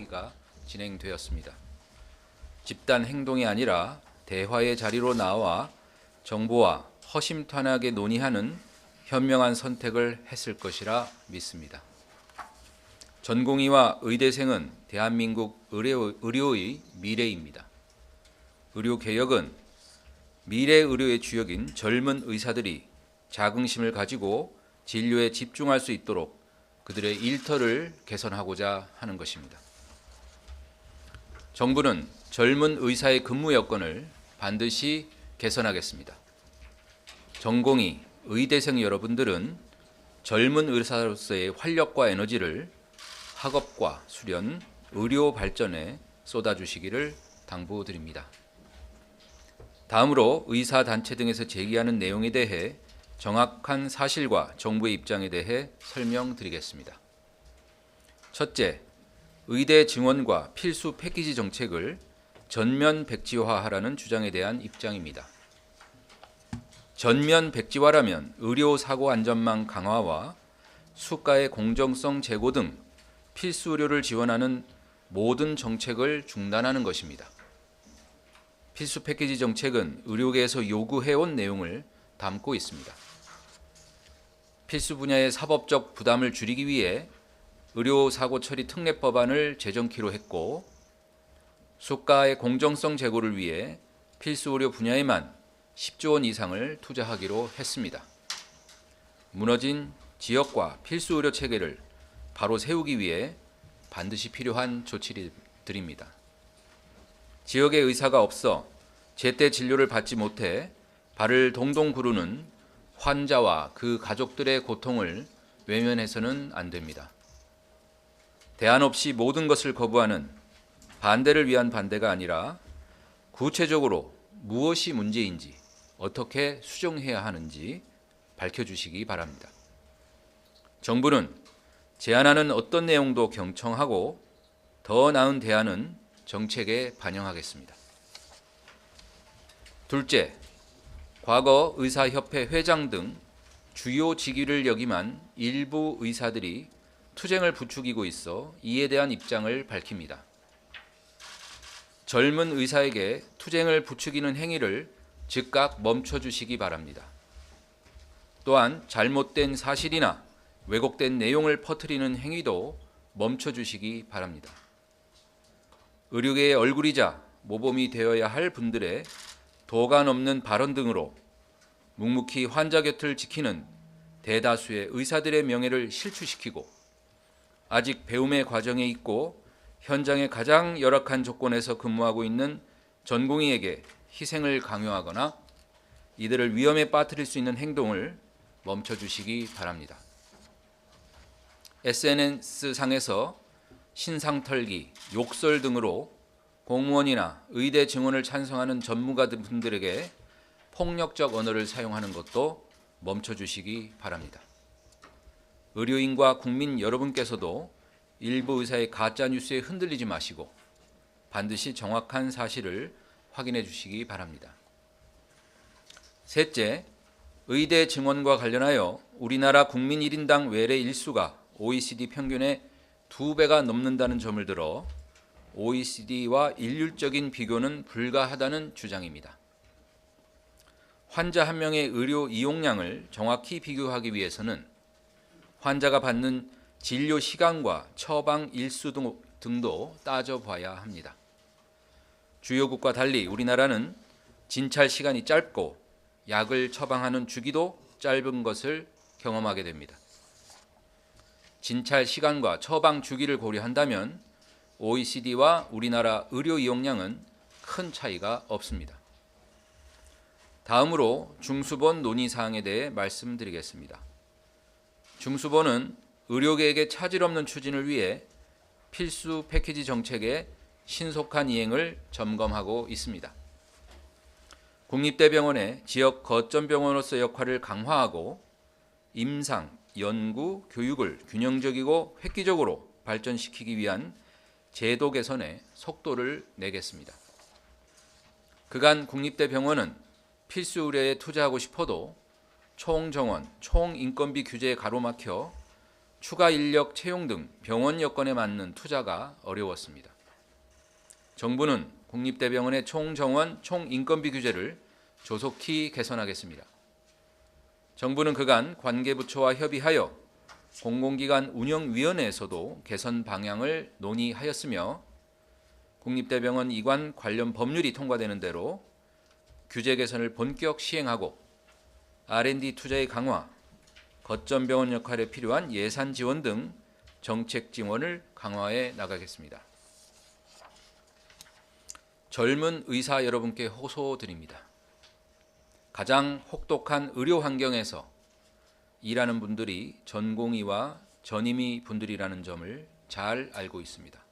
회의가 진행되었습니다. 집단 행동이 아니라 대화의 자리로 나와 정부와 허심탄회하게 논의하는 현명한 선택을 했을 것이라 믿습니다. 전공의와 의대생은 대한민국 의료의 미래입니다. 의료개혁은 미래 의료의 주역인 젊은 의사들이 자긍심을 가지고 진료에 집중할 수 있도록 그들의 일터를 개선하고자 하는 것입니다. 정부는 젊은 의사의 근무 여건을 반드시 개선하겠습니다. 전공의, 의대생 여러분들은 젊은 의사로서의 활력과 에너지를 학업과 수련, 의료 발전에 쏟아주시기를 당부드립니다. 다음으로 의사단체 등에서 제기하는 내용에 대해 정확한 사실과 정부의 입장에 대해 설명드리겠습니다. 첫째, 의대 증원과 필수 패키지 정책을 전면 백지화하라는 주장에 대한 입장입니다. 전면 백지화라면 의료 사고 안전망 강화와 수가의 공정성 제고 등 필수 의료를 지원하는 모든 정책을 중단하는 것입니다. 필수 패키지 정책은 의료계에서 요구해온 내용을 담고 있습니다. 필수 분야의 사법적 부담을 줄이기 위해 의료사고 처리 특례 법안을 제정키로 했고, 수가의 공정성 제고를 위해 필수 의료 분야에만 10조 원 이상을 투자하기로 했습니다. 무너진 지역과 필수 의료 체계를 바로 세우기 위해 반드시 필요한 조치들입니다. 지역에 의사가 없어 제때 진료를 받지 못해 발을 동동 구르는 환자와 그 가족들의 고통을 외면해서는 안 됩니다. 대안 없이 모든 것을 거부하는 반대를 위한 반대가 아니라 구체적으로 무엇이 문제인지 어떻게 수정해야 하는지 밝혀주시기 바랍니다. 정부는 제안하는 어떤 내용도 경청하고 더 나은 대안은 정책에 반영하겠습니다. 둘째, 과거 의사협회 회장 등 주요 직위를 역임한 일부 의사들이 투쟁을 부추기고 있어 이에 대한 입장을 밝힙니다. 젊은 의사에게 투쟁을 부추기는 행위를 즉각 멈춰주시기 바랍니다. 또한 잘못된 사실이나 왜곡된 내용을 퍼뜨리는 행위도 멈춰주시기 바랍니다. 의료계의 얼굴이자 모범이 되어야 할 분들의 도가 없는 발언 등으로 묵묵히 환자 곁을 지키는 대다수의 의사들의 명예를 실추시키고 아직 배움의 과정에 있고 현장의 가장 열악한 조건에서 근무하고 있는 전공의에게 희생을 강요하거나 이들을 위험에 빠뜨릴 수 있는 행동을 멈춰주시기 바랍니다. SNS상에서 신상털기, 욕설 등으로 공무원이나 의대 증원을 찬성하는 전문가분들에게 폭력적 언어를 사용하는 것도 멈춰주시기 바랍니다. 의료인과 국민 여러분께서도 일부 의사의 가짜뉴스에 흔들리지 마시고 반드시 정확한 사실을 확인해 주시기 바랍니다. 셋째, 의대 증원과 관련하여 우리나라 국민 1인당 외래 일수가 OECD 평균의 2배가 넘는다는 점을 들어 OECD와 일률적인 비교는 불가하다는 주장입니다. 환자 한 명의 의료 이용량을 정확히 비교하기 위해서는 환자가 받는 진료 시간과 처방 일수 등도 따져봐야 합니다. 주요국과 달리 우리나라는 진찰 시간이 짧고 약을 처방하는 주기도 짧은 것을 경험하게 됩니다. 진찰 시간과 처방 주기를 고려한다면 OECD와 우리나라 의료 이용량은 큰 차이가 없습니다. 다음으로 중수본 논의사항에 대해 말씀드리겠습니다. 중수본은 의료계에게 차질 없는 추진을 위해 필수 패키지 정책의 신속한 이행을 점검하고 있습니다. 국립대병원의 지역 거점병원으로서 역할을 강화하고 임상, 연구, 교육을 균형적이고 획기적으로 발전시키기 위한 제도 개선에 속도를 내겠습니다. 그간 국립대병원은 필수 의료에 투자하고 싶어도 총정원, 총인건비 규제에 가로막혀 추가 인력 채용 등 병원 여건에 맞는 투자가 어려웠습니다. 정부는 국립대병원의 총정원, 총인건비 규제를 조속히 개선하겠습니다. 정부는 그간 관계부처와 협의하여 공공기관 운영위원회에서도 개선 방향을 논의하였으며 국립대병원 이관 관련 법률이 통과되는 대로 규제 개선을 본격 시행하고 R&D 투자의 강화, 거점병원 역할에 필요한 예산 지원 등 정책 지원을 강화해 나가겠습니다. 젊은 의사 여러분께 호소드립니다. 가장 혹독한 의료 환경에서 일하는 분들이 전공의와 전임의 분들이라는 점을 잘 알고 있습니다.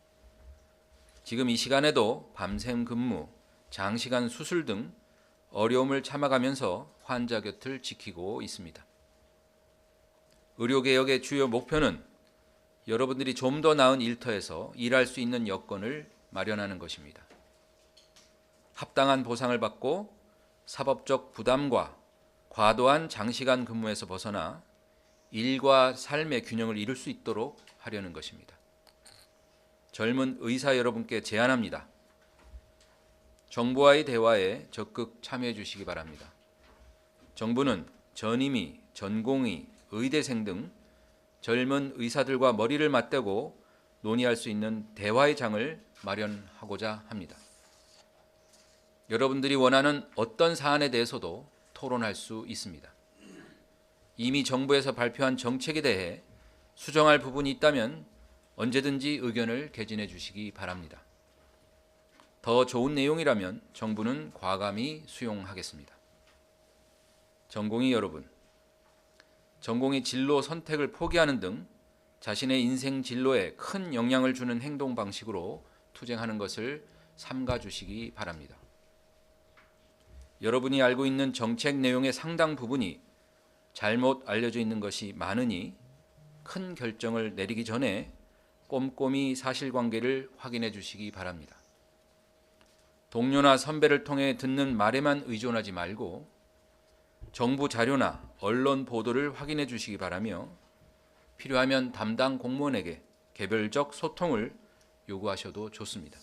지금 이 시간에도 밤샘 근무, 장시간 수술 등 어려움을 참아가면서 환자 곁을 지키고 있습니다. 의료개혁의 주요 목표는 여러분들이 좀 더 나은 일터에서 일할 수 있는 여건을 마련하는 것입니다. 합당한 보상을 받고 사법적 부담과 과도한 장시간 근무에서 벗어나 일과 삶의 균형을 이룰 수 있도록 하려는 것입니다. 젊은 의사 여러분께 제안합니다. 정부와의 대화에 적극 참여해 주시기 바랍니다. 정부는 전임의, 전공의, 의대생 등 젊은 의사들과 머리를 맞대고 논의할 수 있는 대화의 장을 마련하고자 합니다. 여러분들이 원하는 어떤 사안에 대해서도 토론할 수 있습니다. 이미 정부에서 발표한 정책에 대해 수정할 부분이 있다면 언제든지 의견을 개진해 주시기 바랍니다. 더 좋은 내용이라면 정부는 과감히 수용하겠습니다. 전공의 여러분, 전공의 진로 선택을 포기하는 등 자신의 인생 진로에 큰 영향을 주는 행동 방식으로 투쟁하는 것을 삼가 주시기 바랍니다. 여러분이 알고 있는 정책 내용의 상당 부분이 잘못 알려져 있는 것이 많으니 큰 결정을 내리기 전에 꼼꼼히 사실관계를 확인해 주시기 바랍니다. 동료나 선배를 통해 듣는 말에만 의존하지 말고 정부 자료나 언론 보도를 확인해 주시기 바라며 필요하면 담당 공무원에게 개별적 소통을 요구하셔도 좋습니다.